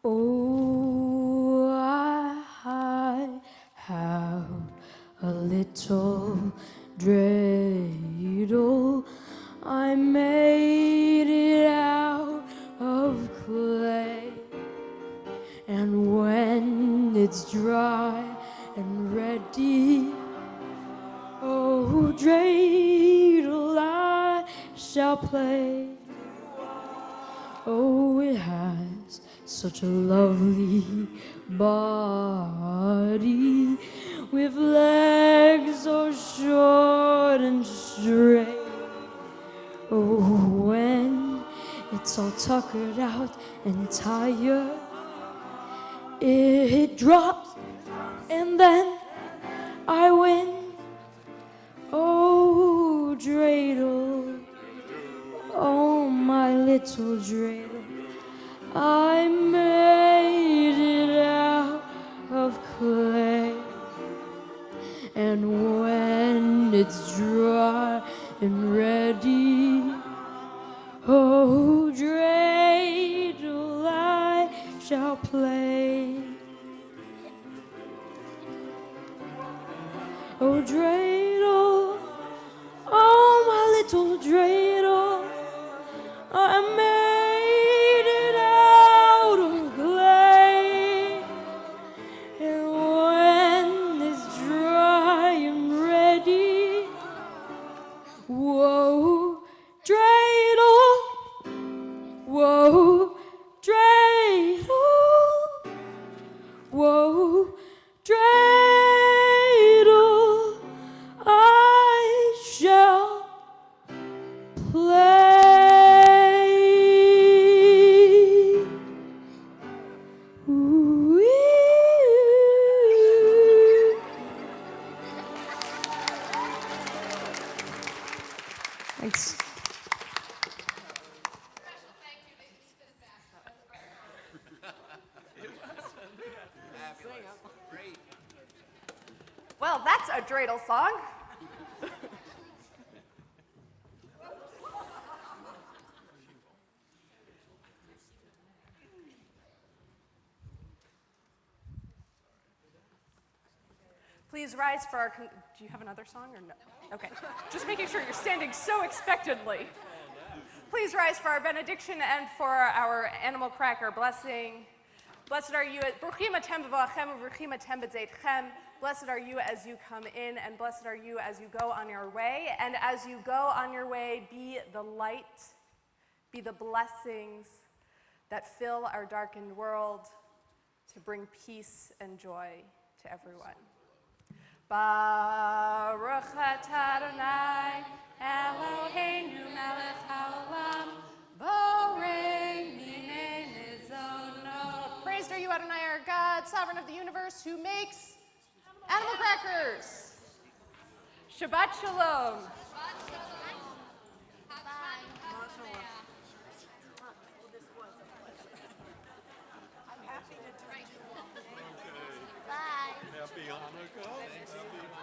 Oh, I have a little dreidel. I made it out of clay. And when it's dry and ready, oh, dreidel I shall play. Oh, it has such a lovely body with legs so short and straight. Oh, when it's all tuckered out and tired, it drops and then I win. Oh, dreidel, oh, my little dreidel, I made it out of clay. And when it's dry and ready, oh, dreidel I shall play. Oh, dreidel, oh, my little dreidel, I made it out of clay. And when it's dry and ready, whoa, dreidel, whoa, dreidel, whoa, dreidel, I shall play. Ooh. Thanks. Fabulous. that's a dreidel song. Please rise for our, do you have another song or no? Okay, just making sure you're standing so expectantly. Please rise for our benediction and for our animal cracker blessing. Blessed are you, Bruchim atem b'va'achem u'bruchim atem b'zeitchem. Blessed are you as you come in, and blessed are you as you go on your way. And as you go on your way, be the light, be the blessings that fill our darkened world to bring peace and joy to everyone. Baruch atah Adonai, Eloheinu melech haolam, borei minei mizonot. Praised are you, Adonai, our God, sovereign of the universe, who makes animal crackers. Shabbat shalom. Bye. Happy Hanukkah.